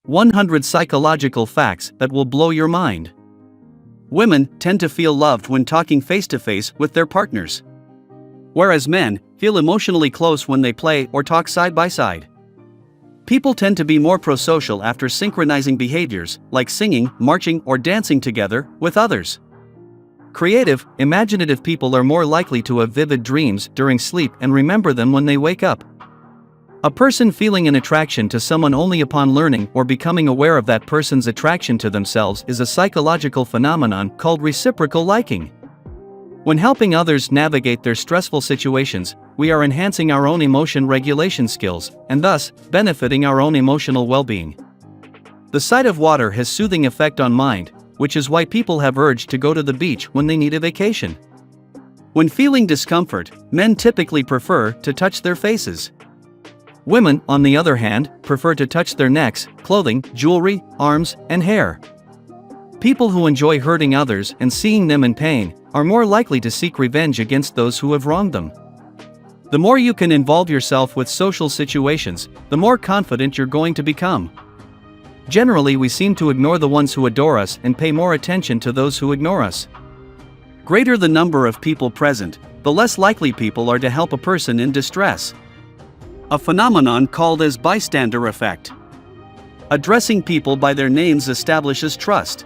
100 psychological facts that will blow your mind. Women tend to feel loved when talking face to face with their partners, whereas men feel emotionally close when they play or talk side by side. People tend to be more prosocial after synchronizing behaviors, like singing, marching, or dancing together with others. Creative, imaginative people are more likely to have vivid dreams during sleep and remember them when they wake up. A person feeling an attraction to someone only upon learning or becoming aware of that person's attraction to themselves is a psychological phenomenon called reciprocal liking. When helping others navigate their stressful situations, we are enhancing our own emotion regulation skills, and thus, benefiting our own emotional well-being. The sight of water has soothing effect on mind, which is why people have urged to go to the beach when they need a vacation. When feeling discomfort, men typically prefer to touch their faces. Women, on the other hand, prefer to touch their necks, clothing, jewelry, arms, and hair. People who enjoy hurting others and seeing them in pain are more likely to seek revenge against those who have wronged them. The more you can involve yourself with social situations, the more confident you're going to become. Generally, we seem to ignore the ones who adore us and pay more attention to those who ignore us. Greater the number of people present, the less likely people are to help a person in distress. A phenomenon called as bystander effect. Addressing people by their names establishes trust.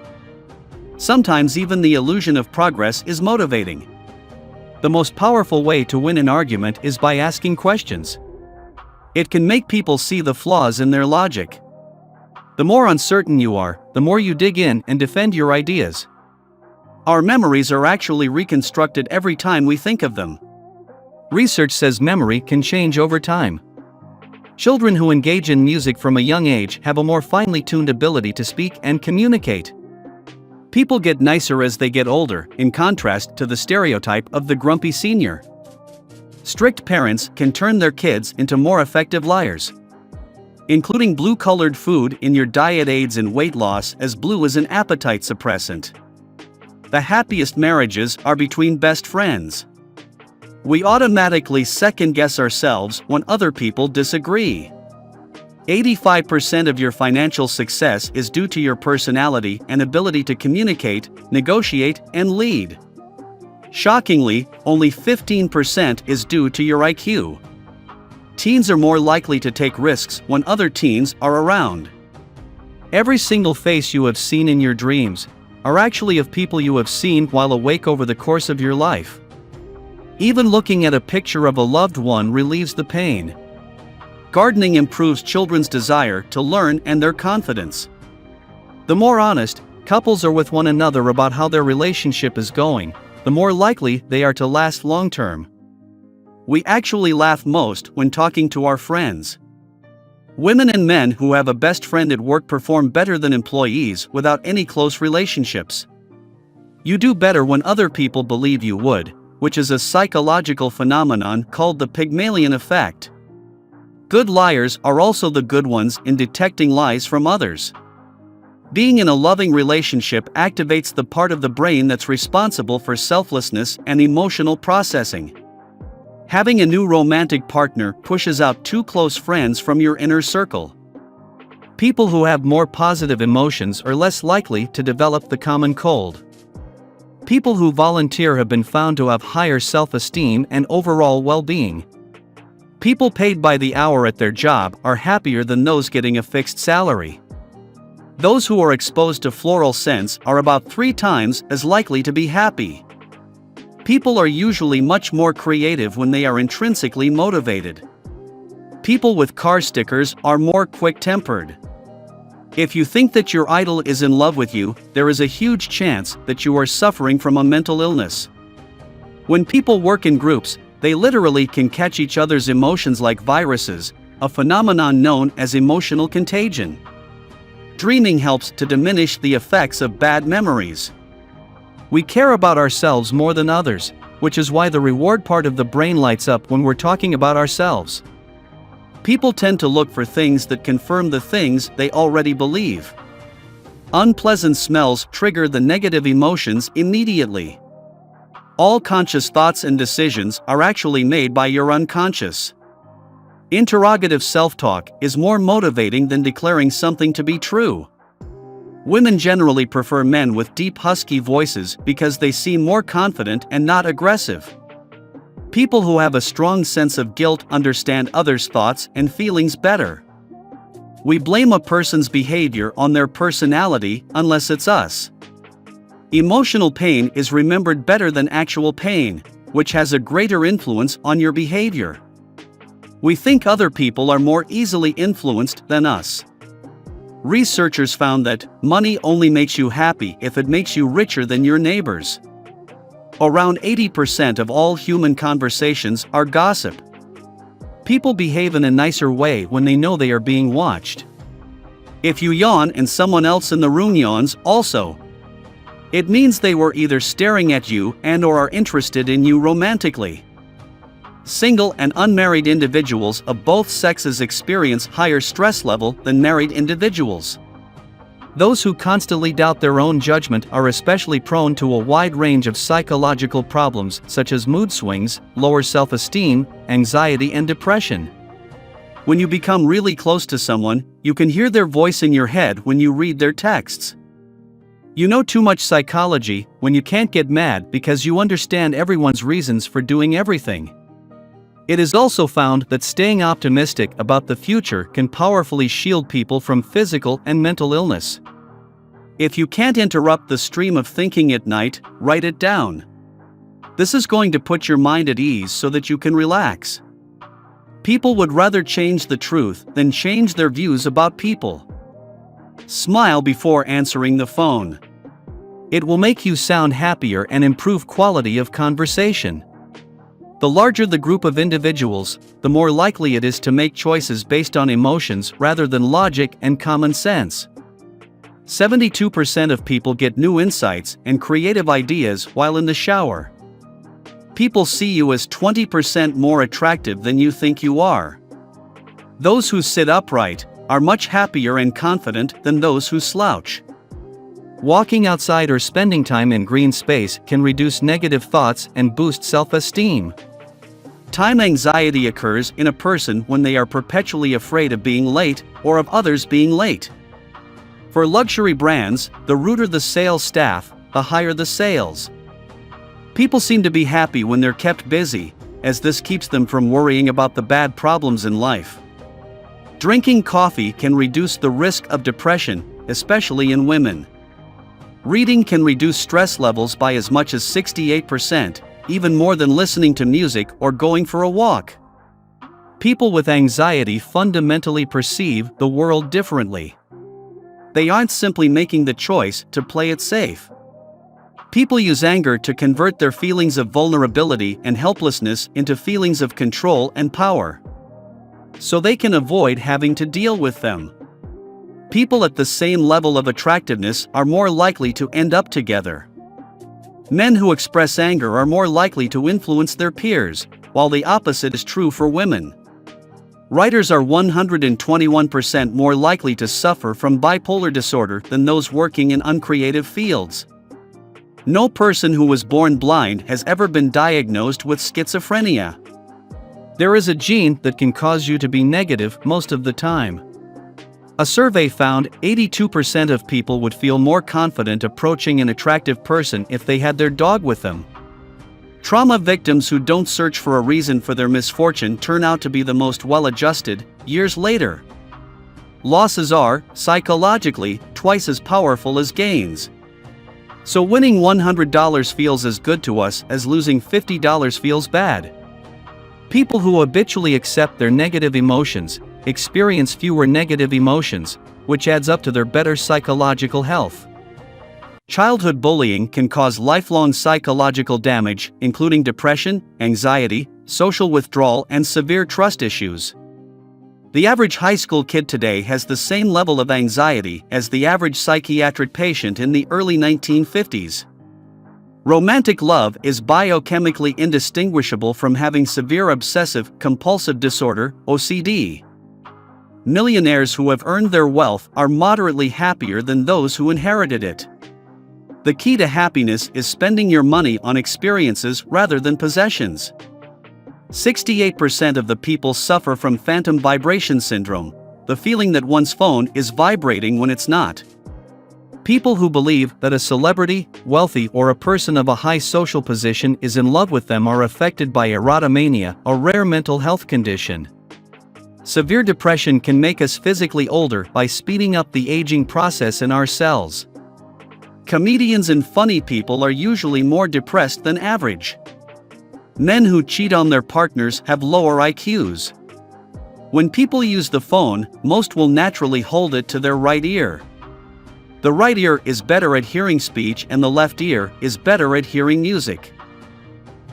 Sometimes even the illusion of progress is motivating. The most powerful way to win an argument is by asking questions. It can make people see the flaws in their logic. The more uncertain you are, the more you dig in and defend your ideas. Our memories are actually reconstructed every time we think of them. Research says memory can change over time. Children who engage in music from a young age have a more finely tuned ability to speak and communicate. People get nicer as they get older, in contrast to the stereotype of the grumpy senior. Strict parents can turn their kids into more effective liars. Including blue-colored food in your diet aids in weight loss, as blue is an appetite suppressant. The happiest marriages are between best friends. We automatically second-guess ourselves when other people disagree. 85% of your financial success is due to your personality and ability to communicate, negotiate, and lead. Shockingly, only 15% is due to your IQ. Teens are more likely to take risks when other teens are around. Every single face you have seen in your dreams are actually of people you have seen while awake over the course of your life. Even looking at a picture of a loved one relieves the pain. Gardening improves children's desire to learn and their confidence. The more honest couples are with one another about how their relationship is going, the more likely they are to last long-term. We actually laugh most when talking to our friends. Women and men who have a best friend at work perform better than employees without any close relationships. You do better when other people believe you would, which is a psychological phenomenon called the Pygmalion effect. Good liars are also the good ones in detecting lies from others. Being in a loving relationship activates the part of the brain that's responsible for selflessness and emotional processing. Having a new romantic partner pushes out two close friends from your inner circle. People who have more positive emotions are less likely to develop the common cold. People who volunteer have been found to have higher self-esteem and overall well-being. People paid by the hour at their job are happier than those getting a fixed salary. Those who are exposed to floral scents are about 3 times as likely to be happy. People are usually much more creative when they are intrinsically motivated. People with car stickers are more quick-tempered. If you think that your idol is in love with you, there is a huge chance that you are suffering from a mental illness. When people work in groups, they literally can catch each other's emotions like viruses, a phenomenon known as emotional contagion. Dreaming helps to diminish the effects of bad memories. We care about ourselves more than others, which is why the reward part of the brain lights up when we're talking about ourselves. People tend to look for things that confirm the things they already believe. Unpleasant smells trigger the negative emotions immediately. All conscious thoughts and decisions are actually made by your unconscious. Interrogative self-talk is more motivating than declaring something to be true. Women generally prefer men with deep husky voices because they seem more confident and not aggressive. People who have a strong sense of guilt understand others' thoughts and feelings better. We blame a person's behavior on their personality unless it's us. Emotional pain is remembered better than actual pain, which has a greater influence on your behavior. We think other people are more easily influenced than us. Researchers found that money only makes you happy if it makes you richer than your neighbors. Around 80% of all human conversations are gossip. People behave in a nicer way when they know they are being watched. If you yawn and someone else in the room yawns also, it means they were either staring at you and/or are interested in you romantically. Single and unmarried individuals of both sexes experience higher stress level than married individuals. Those who constantly doubt their own judgment are especially prone to a wide range of psychological problems such as mood swings, lower self-esteem, anxiety, and depression. When you become really close to someone, you can hear their voice in your head when you read their texts. You know too much psychology when you can't get mad because you understand everyone's reasons for doing everything. It is also found that staying optimistic about the future can powerfully shield people from physical and mental illness. If you can't interrupt the stream of thinking at night, write it down. This is going to put your mind at ease so that you can relax. People would rather change the truth than change their views about people. Smile before answering the phone. It will make you sound happier and improve quality of conversation. The larger the group of individuals, the more likely it is to make choices based on emotions rather than logic and common sense. 72% of people get new insights and creative ideas while in the shower. People see you as 20% more attractive than you think you are. Those who sit upright are much happier and confident than those who slouch. Walking outside or spending time in green space can reduce negative thoughts and boost self-esteem. Time anxiety occurs in a person when they are perpetually afraid of being late or of others being late. For luxury brands, the ruder the sales staff, the higher the sales. People seem to be happy when they're kept busy, as this keeps them from worrying about the bad problems in life. Drinking coffee can reduce the risk of depression, especially in women. Reading can reduce stress levels by as much as 68%, even more than listening to music or going for a walk. People with anxiety fundamentally perceive the world differently. They aren't simply making the choice to play it safe. People use anger to convert their feelings of vulnerability and helplessness into feelings of control and power, so they can avoid having to deal with them. People at the same level of attractiveness are more likely to end up together. Men who express anger are more likely to influence their peers, while the opposite is true for women. Writers are 121% more likely to suffer from bipolar disorder than those working in uncreative fields. No person who was born blind has ever been diagnosed with schizophrenia. There is a gene that can cause you to be negative most of the time. A survey found 82% of people would feel more confident approaching an attractive person if they had their dog with them. Trauma victims who don't search for a reason for their misfortune turn out to be the most well-adjusted years later. Losses are, psychologically, twice as powerful as gains. So winning $100 feels as good to us as losing $50 feels bad. People who habitually accept their negative emotions experience fewer negative emotions, which adds up to their better psychological health. Childhood bullying can cause lifelong psychological damage, including depression, anxiety, social withdrawal, and severe trust issues. The average high school kid today has the same level of anxiety as the average psychiatric patient in the early 1950s. Romantic love is biochemically indistinguishable from having severe obsessive-compulsive disorder, OCD. Millionaires who have earned their wealth are moderately happier than those who inherited it. The key to happiness is spending your money on experiences rather than possessions. 68% of the people suffer from phantom vibration syndrome, the feeling that one's phone is vibrating when it's not. People who believe that a celebrity, wealthy, or a person of a high social position is in love with them are affected by erotomania, a rare mental health condition. Severe depression can make us physically older by speeding up the aging process in our cells. Comedians and funny people are usually more depressed than average. Men who cheat on their partners have lower IQs. When people use the phone, most will naturally hold it to their right ear. The right ear is better at hearing speech and the left ear is better at hearing music.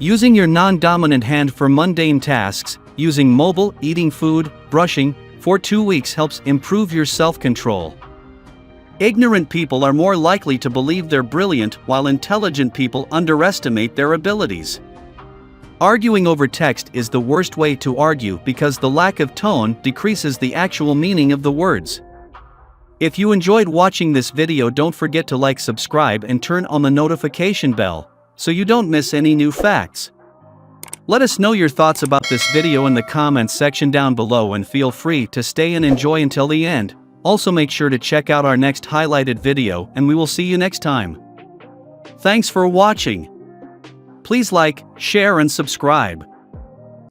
Using your non-dominant hand for mundane tasks, using mobile, eating food, brushing, for 2 weeks helps improve your self-control. Ignorant people are more likely to believe they're brilliant, while intelligent people underestimate their abilities. Arguing over text is the worst way to argue because the lack of tone decreases the actual meaning of the words. If you enjoyed watching this video, don't forget to like, subscribe, and turn on the notification bell so you don't miss any new facts. Let us know your thoughts about this video in the comments section down below, and feel free to stay and enjoy until the end. Also make sure to check out our next highlighted video, and we will see you next time. Thanks for watching. Please like, share, and subscribe.